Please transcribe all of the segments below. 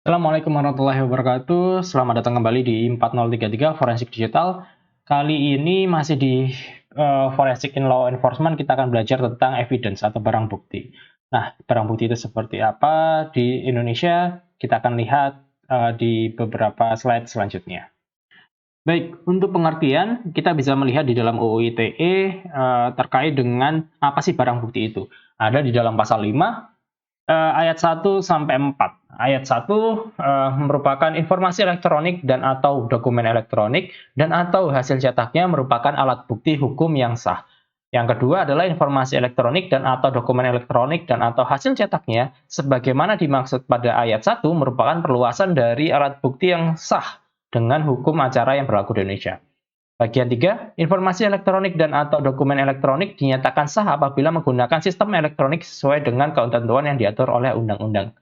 Assalamualaikum warahmatullahi wabarakatuh. Selamat datang kembali di 4033 Forensik Digital. Kali ini masih di Forensic in Law Enforcement, kita akan belajar tentang evidence atau barang bukti. Nah, barang bukti itu seperti apa di Indonesia? Kita akan lihat di beberapa slide selanjutnya. Baik, untuk pengertian, kita bisa melihat di dalam UU ITE terkait dengan apa sih barang bukti itu. Ada di dalam pasal 5 ayat 1 sampai 4. Ayat 1 merupakan informasi elektronik dan atau dokumen elektronik dan atau hasil cetaknya merupakan alat bukti hukum yang sah. Yang kedua adalah informasi elektronik dan atau dokumen elektronik dan atau hasil cetaknya sebagaimana dimaksud pada ayat 1 merupakan perluasan dari alat bukti yang sah dengan hukum acara yang berlaku di Indonesia. Bagian 3, informasi elektronik dan atau dokumen elektronik dinyatakan sah apabila menggunakan sistem elektronik sesuai dengan ketentuan yang diatur oleh undang-undang.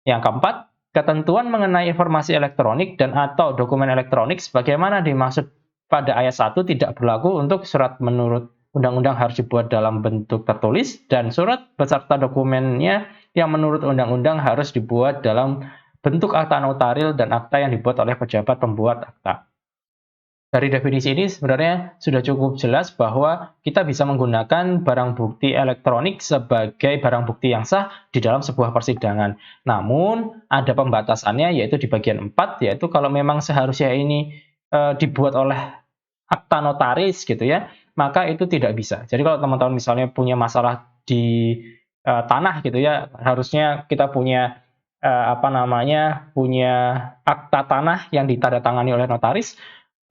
Yang keempat, ketentuan mengenai informasi elektronik dan atau dokumen elektronik sebagaimana dimaksud pada ayat 1 tidak berlaku untuk surat menurut undang-undang harus dibuat dalam bentuk tertulis dan surat beserta dokumennya yang menurut undang-undang harus dibuat dalam bentuk akta notaril dan akta yang dibuat oleh pejabat pembuat akta. Dari definisi ini sebenarnya sudah cukup jelas bahwa kita bisa menggunakan barang bukti elektronik sebagai barang bukti yang sah di dalam sebuah persidangan. Namun ada pembatasannya yaitu di bagian 4, yaitu kalau memang seharusnya ini dibuat oleh akta notaris gitu ya, maka itu tidak bisa. Jadi kalau teman-teman misalnya punya masalah di tanah gitu ya, harusnya kita punya punya akta tanah yang ditandatangani oleh notaris,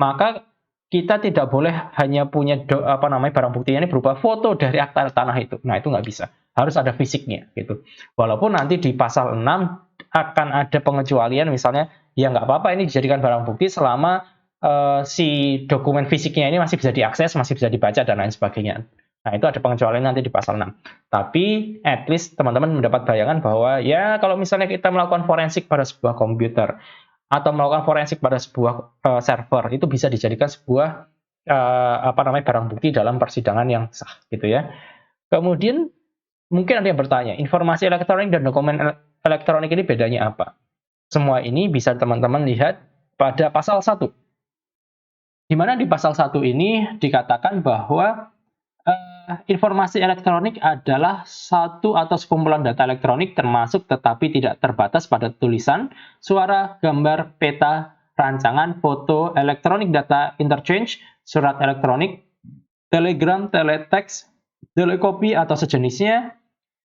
maka kita tidak boleh hanya punya barang buktinya ini berupa foto dari akta tanah itu. Nah, itu nggak bisa. Harus ada fisiknya gitu. Walaupun nanti di pasal 6 akan ada pengecualian misalnya, ya nggak apa-apa ini dijadikan barang bukti selama si dokumen fisiknya ini masih bisa diakses, masih bisa dibaca dan lain sebagainya. Nah, itu ada pengecualian nanti di pasal 6. Tapi at least teman-teman mendapat bayangan bahwa ya kalau misalnya kita melakukan forensik pada sebuah komputer atau melakukan forensik pada sebuah server itu bisa dijadikan sebuah barang bukti dalam persidangan yang sah gitu ya. Kemudian mungkin ada yang bertanya, informasi elektronik dan dokumen elektronik ini bedanya apa? Semua ini bisa teman-teman lihat pada pasal 1. Di mana di pasal 1 ini dikatakan bahwa informasi elektronik adalah satu atau sekumpulan data elektronik termasuk tetapi tidak terbatas pada tulisan, suara, gambar, peta, rancangan, foto, elektronik data interchange, surat elektronik, telegram, teletext, telekopi atau sejenisnya,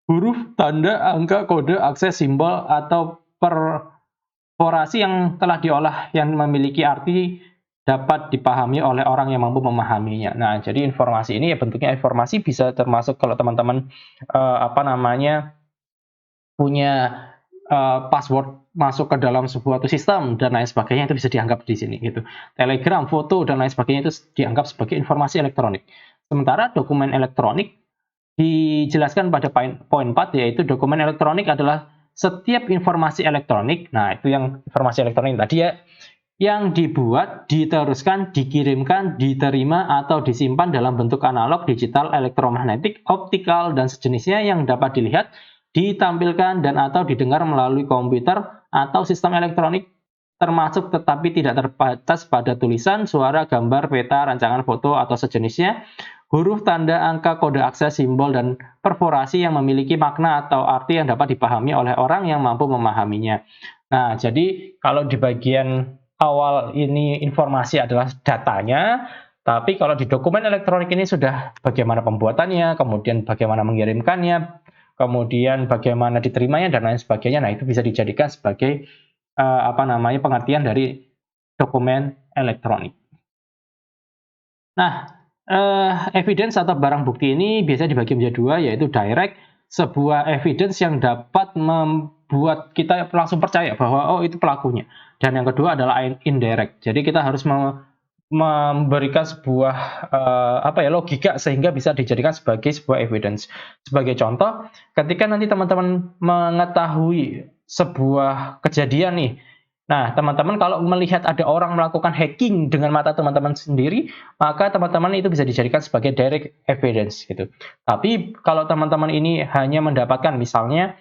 huruf, tanda, angka, kode, akses, simbol, atau perforasi yang telah diolah yang memiliki arti dapat dipahami oleh orang yang mampu memahaminya. Nah, jadi informasi ini ya bentuknya informasi bisa termasuk kalau teman-teman punya password masuk ke dalam sebuah sistem dan lain sebagainya itu bisa dianggap di sini gitu. Telegram, foto dan lain sebagainya itu dianggap sebagai informasi elektronik. Sementara dokumen elektronik dijelaskan pada poin 4 yaitu dokumen elektronik adalah setiap informasi elektronik. Nah, itu yang informasi elektronik tadi ya yang dibuat, diteruskan, dikirimkan, diterima, atau disimpan dalam bentuk analog, digital, elektromagnetik, optikal, dan sejenisnya yang dapat dilihat, ditampilkan, dan atau didengar melalui komputer atau sistem elektronik termasuk tetapi tidak terbatas pada tulisan, suara, gambar, peta, rancangan foto, atau sejenisnya, huruf, tanda, angka, kode akses, simbol, dan perforasi yang memiliki makna atau arti yang dapat dipahami oleh orang yang mampu memahaminya. Nah, jadi kalau di bagian awal ini informasi adalah datanya, tapi kalau di dokumen elektronik ini sudah bagaimana pembuatannya, kemudian bagaimana mengirimkannya, kemudian bagaimana diterimanya dan lain sebagainya. Nah, itu bisa dijadikan sebagai pengertian dari dokumen elektronik. Nah, evidence atau barang bukti ini biasanya dibagi menjadi dua, yaitu direct, sebuah evidence yang dapat membuat kita langsung percaya bahwa oh itu pelakunya. Dan yang kedua adalah indirect. Jadi kita harus memberikan sebuah logika sehingga bisa dijadikan sebagai sebuah evidence. Sebagai contoh, ketika nanti teman-teman mengetahui sebuah kejadian nih, nah teman-teman kalau melihat ada orang melakukan hacking dengan mata teman-teman sendiri, maka teman-teman itu bisa dijadikan sebagai direct evidence gitu. Tapi kalau teman-teman ini hanya mendapatkan misalnya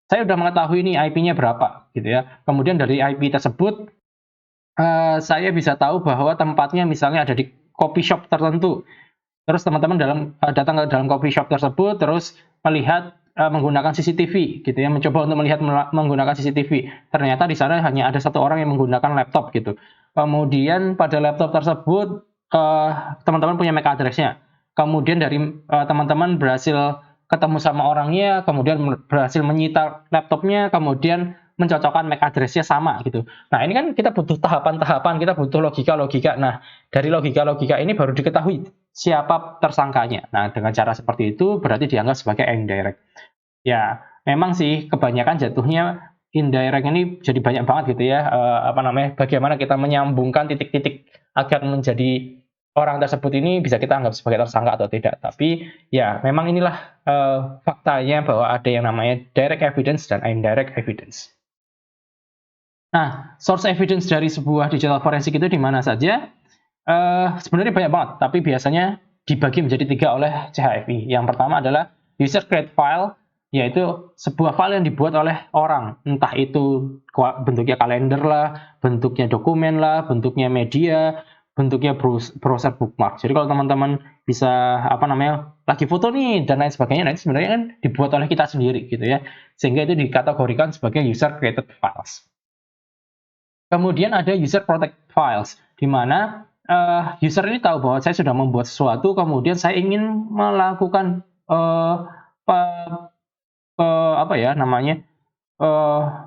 saya sudah mengetahui ini IP-nya berapa, gitu ya. Kemudian dari IP tersebut, saya bisa tahu bahwa tempatnya misalnya ada di coffee shop tertentu. Terus teman-teman datang ke dalam coffee shop tersebut, terus melihat menggunakan CCTV, gitu ya, mencoba untuk melihat menggunakan CCTV. Ternyata di sana hanya ada satu orang yang menggunakan laptop, gitu. Kemudian pada laptop tersebut teman-teman punya MAC address-nya. Kemudian dari teman-teman berhasil ketemu sama orangnya, kemudian berhasil menyita laptopnya, kemudian mencocokkan MAC address-nya sama gitu. Nah, ini kan kita butuh tahapan-tahapan, kita butuh logika-logika. Nah, dari logika-logika ini baru diketahui siapa tersangkanya. Nah, dengan cara seperti itu berarti dianggap sebagai indirect. Ya, memang sih kebanyakan jatuhnya indirect ini jadi banyak banget gitu ya, bagaimana kita menyambungkan titik-titik agar menjadi orang tersebut ini bisa kita anggap sebagai tersangka atau tidak. Tapi ya memang inilah faktanya bahwa ada yang namanya direct evidence dan indirect evidence. Nah, source evidence dari sebuah digital forensik itu di mana saja? Sebenarnya banyak banget, tapi biasanya dibagi menjadi 3 oleh CHFI. Yang pertama adalah user create file, yaitu sebuah file yang dibuat oleh orang, entah itu bentuknya kalender lah, bentuknya dokumen lah, bentuknya media, bentuknya browser bookmark. Jadi kalau teman-teman bisa lagi foto nih dan lain sebagainya, nah itu sebenarnya kan dibuat oleh kita sendiri gitu ya, sehingga itu dikategorikan sebagai user created files. Kemudian ada user protect files, di mana user ini tahu bahwa saya sudah membuat sesuatu, kemudian saya ingin melakukan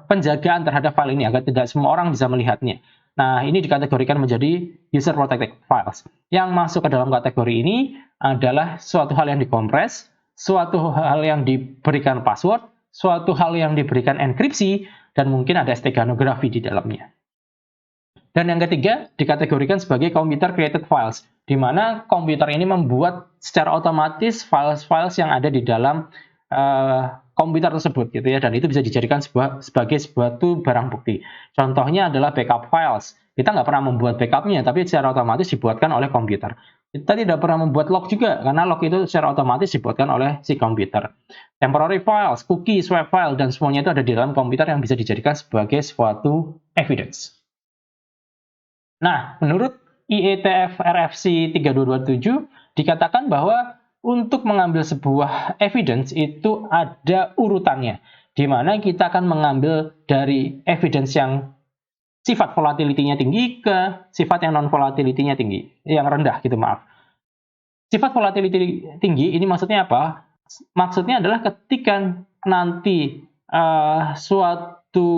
penjagaan terhadap file ini agar tidak semua orang bisa melihatnya. Nah, ini dikategorikan menjadi user protected files. Yang masuk ke dalam kategori ini adalah suatu hal yang dikompres, suatu hal yang diberikan password, suatu hal yang diberikan enkripsi, dan mungkin ada steganografi di dalamnya. Dan yang ketiga dikategorikan sebagai computer created files, di mana komputer ini membuat secara otomatis files-files yang ada di dalam komputer tersebut gitu ya, dan itu bisa dijadikan sebagai suatu barang bukti. Contohnya adalah backup files. Kita nggak pernah membuat backupnya, tapi secara otomatis dibuatkan oleh komputer. Kita tidak pernah membuat log juga, karena log itu secara otomatis dibuatkan oleh si komputer. Temporary files, cookies, web file, dan semuanya itu ada di dalam komputer yang bisa dijadikan sebagai suatu evidence. Nah, menurut IETF RFC 3227 dikatakan bahwa untuk mengambil sebuah evidence itu ada urutannya, di mana kita akan mengambil dari evidence yang sifat volatility-nya tinggi ke sifat yang non-volatility-nya tinggi, yang rendah gitu, maaf. Sifat volatility tinggi ini maksudnya apa? Maksudnya adalah ketika nanti suatu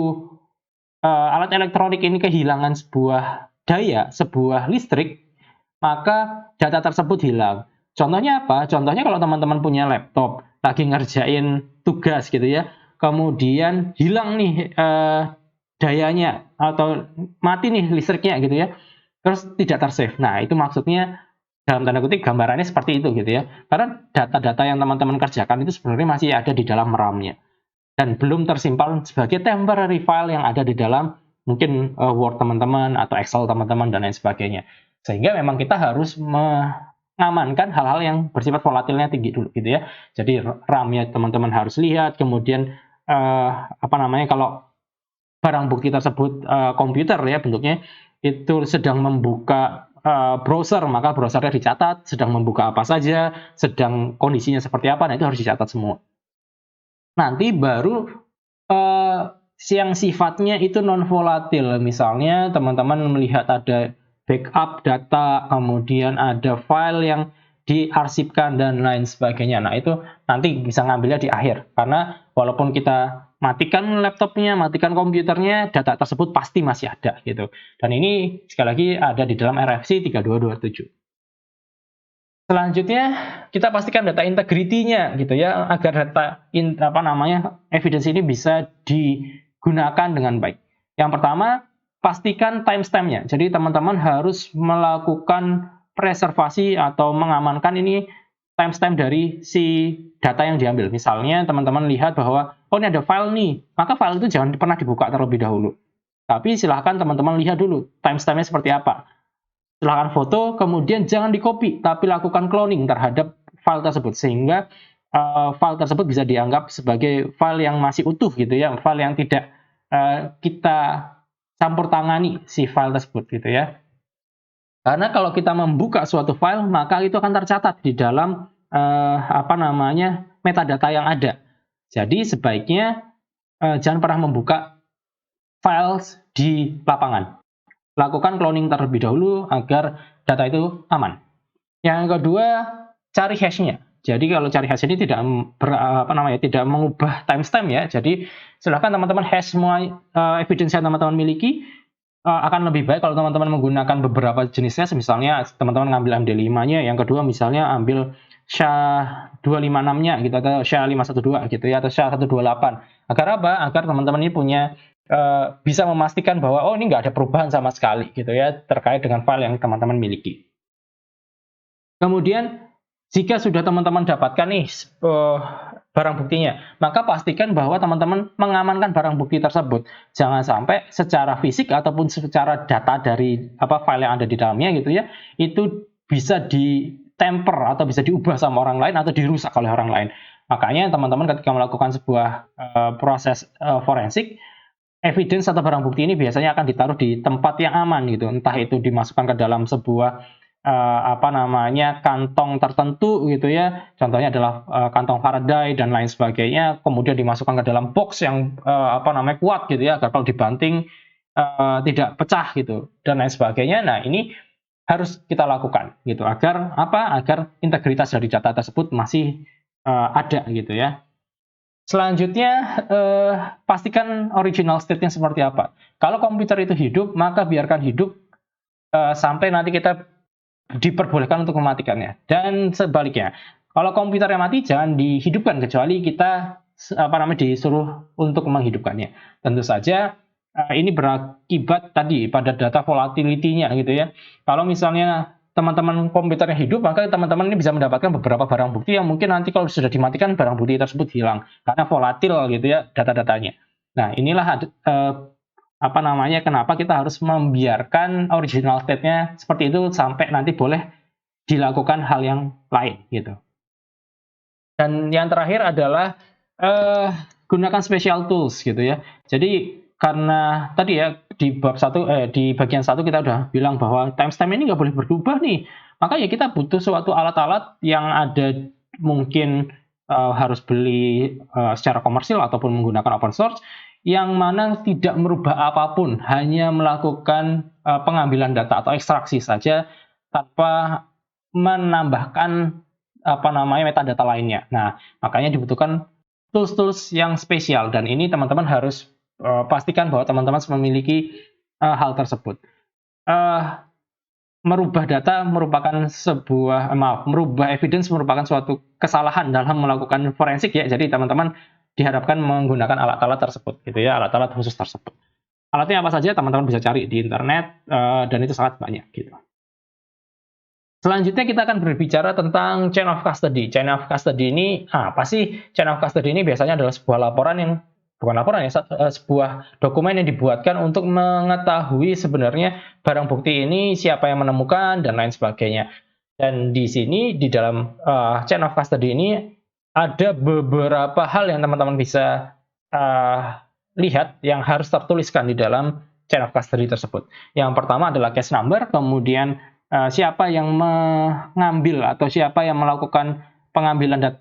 alat elektronik ini kehilangan sebuah daya, sebuah listrik, maka data tersebut hilang. Contohnya apa? Contohnya kalau teman-teman punya laptop, lagi ngerjain tugas gitu ya, kemudian hilang nih dayanya, atau mati nih listriknya gitu ya, terus tidak tersave. Nah, itu maksudnya dalam tanda kutip gambarannya seperti itu gitu ya. Karena data-data yang teman-teman kerjakan itu sebenarnya masih ada di dalam RAM-nya dan belum tersimpan sebagai temporary file yang ada di dalam mungkin Word teman-teman atau Excel teman-teman dan lain sebagainya. Sehingga memang kita harus mengamankan hal-hal yang bersifat volatilnya tinggi dulu gitu ya. Jadi RAM-nya teman-teman harus lihat, kemudian kalau barang bukti tersebut komputer ya bentuknya itu sedang membuka browser, maka browsernya dicatat, sedang membuka apa saja, sedang kondisinya seperti apa, nah itu harus dicatat semua. Nanti baru yang sifatnya itu non-volatil. Misalnya teman-teman melihat ada backup data, kemudian ada file yang diarsipkan dan lain sebagainya. Nah, itu nanti bisa ngambilnya di akhir. Karena walaupun kita matikan laptopnya, matikan komputernya, data tersebut pasti masih ada gitu. Dan ini sekali lagi ada di dalam RFC 3227. Selanjutnya kita pastikan data integrity-nya gitu ya, agar data evidence ini bisa digunakan dengan baik. Yang pertama, pastikan timestamp-nya. Jadi teman-teman harus melakukan preservasi atau mengamankan ini timestamp dari si data yang diambil. Misalnya teman-teman lihat bahwa ini ada file nih, maka file itu jangan pernah dibuka terlebih dahulu. Tapi silahkan teman-teman lihat dulu timestamp-nya seperti apa. Silahkan foto, kemudian jangan di-copy, tapi lakukan cloning terhadap file tersebut, sehingga file tersebut bisa dianggap sebagai file yang masih utuh gitu ya, file yang tidak kita campur tangani si file tersebut gitu ya. Karena kalau kita membuka suatu file, maka itu akan tercatat di dalam metadata yang ada. Jadi sebaiknya jangan pernah membuka files di lapangan. Lakukan cloning terlebih dahulu agar data itu aman. Yang kedua, cari hash-nya. Jadi kalau cari hash ini tidak tidak mengubah timestamp ya. Jadi silakan teman-teman hash semua evidence yang teman-teman miliki. Akan lebih baik kalau teman-teman menggunakan beberapa jenisnya, misalnya teman-teman ngambil MD5-nya, yang kedua misalnya ambil SHA-256-nya gitu, atau SHA-512 gitu ya, atau SHA-128. Agar apa? Agar teman-teman ini punya bisa memastikan bahwa ini nggak ada perubahan sama sekali gitu ya terkait dengan file yang teman-teman miliki. Kemudian jika sudah teman-teman dapatkan nih barang buktinya, maka pastikan bahwa teman-teman mengamankan barang bukti tersebut. Jangan sampai secara fisik ataupun secara data dari file yang ada di dalamnya gitu ya, itu bisa ditemper atau bisa diubah sama orang lain atau dirusak oleh orang lain. Makanya teman-teman ketika melakukan sebuah proses forensik, evidence atau barang bukti ini biasanya akan ditaruh di tempat yang aman gitu. Entah itu dimasukkan ke dalam sebuah kantong tertentu gitu ya. Contohnya adalah kantong Faraday dan lain sebagainya. Kemudian dimasukkan ke dalam box yang kuat gitu ya, agar kalau dibanting tidak pecah gitu dan lain sebagainya. Nah, ini harus kita lakukan gitu agar Agar integritas dari data tersebut masih ada gitu ya. Selanjutnya, pastikan original state-nya seperti apa. Kalau komputer itu hidup, maka biarkan hidup sampai nanti kita diperbolehkan untuk mematikannya. Dan sebaliknya, kalau komputernya mati, jangan dihidupkan kecuali kita disuruh untuk menghidupkannya. Tentu saja ini berakibat tadi pada data volatility-nya gitu ya. Kalau misalnya teman-teman komputernya hidup, maka teman-teman ini bisa mendapatkan beberapa barang bukti yang mungkin nanti kalau sudah dimatikan barang bukti tersebut hilang karena volatil gitu ya data-datanya. Nah, inilah kenapa kita harus membiarkan original state-nya seperti itu sampai nanti boleh dilakukan hal yang lain gitu. Dan yang terakhir adalah gunakan special tools gitu ya. Jadi karena tadi ya di bagian 1 kita udah bilang bahwa timestamp ini nggak boleh berubah nih. Maka ya kita butuh suatu alat-alat yang ada, mungkin harus beli secara komersil ataupun menggunakan open source, yang mana tidak merubah apapun, hanya melakukan pengambilan data atau ekstraksi saja tanpa menambahkan metadata lainnya. Nah, makanya dibutuhkan tools-tools yang spesial, dan ini teman-teman harus pastikan bahwa teman-teman memiliki hal tersebut. Merubah data merupakan merubah evidence merupakan suatu kesalahan dalam melakukan forensik ya. Jadi teman-teman diharapkan menggunakan alat-alat tersebut gitu ya, alat-alat khusus tersebut. Alatnya apa saja teman-teman bisa cari di internet dan itu sangat banyak gitu. Selanjutnya kita akan berbicara tentang chain of custody. Chain of custody ini apa sih? Chain of custody ini biasanya adalah sebuah dokumen yang dibuatkan untuk mengetahui sebenarnya barang bukti ini siapa yang menemukan dan lain sebagainya. Dan di sini di dalam chain of custody ini ada beberapa hal yang teman-teman bisa lihat yang harus tertuliskan di dalam chain of custody tersebut. Yang pertama adalah case number, kemudian siapa yang mengambil atau siapa yang melakukan pengambilan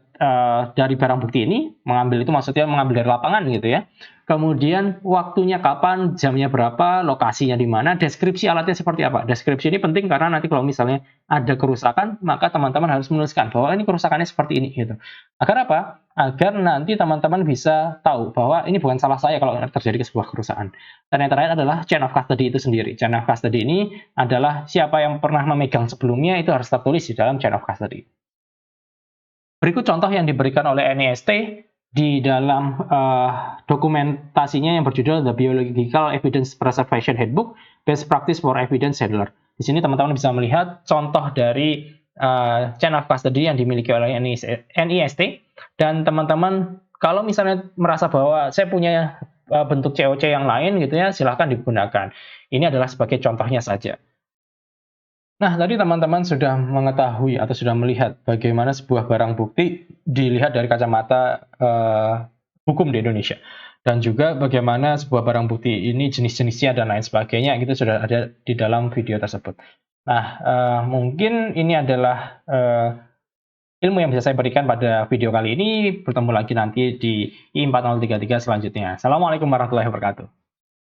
dari barang bukti ini. Mengambil itu maksudnya mengambil dari lapangan gitu ya. Kemudian waktunya kapan, jamnya berapa, lokasinya di mana, deskripsi alatnya seperti apa. Deskripsi ini penting karena nanti kalau misalnya ada kerusakan, maka teman-teman harus menuliskan bahwa ini kerusakannya seperti ini gitu. Agar apa? Agar nanti teman-teman bisa tahu bahwa ini bukan salah saya kalau terjadi sebuah kerusakan. Dan yang terakhir adalah chain of custody itu sendiri. Chain of custody ini adalah siapa yang pernah memegang sebelumnya itu harus tertulis di dalam chain of custody. Berikut contoh yang diberikan oleh NIST di dalam dokumentasinya yang berjudul The Biological Evidence Preservation Handbook, Best Practice for Evidence Handler. Di sini teman-teman bisa melihat contoh dari chain of custody yang dimiliki oleh NIST. Dan teman-teman kalau misalnya merasa bahwa saya punya bentuk COC yang lain gitu ya, silahkan digunakan. Ini adalah sebagai contohnya saja. Nah, tadi teman-teman sudah mengetahui atau sudah melihat bagaimana sebuah barang bukti dilihat dari kacamata hukum di Indonesia. Dan juga bagaimana sebuah barang bukti ini jenis-jenisnya dan lain sebagainya, itu sudah ada di dalam video tersebut. Nah, mungkin ini adalah ilmu yang bisa saya berikan pada video kali ini. Bertemu lagi nanti di I4033 selanjutnya. Assalamualaikum warahmatullahi wabarakatuh.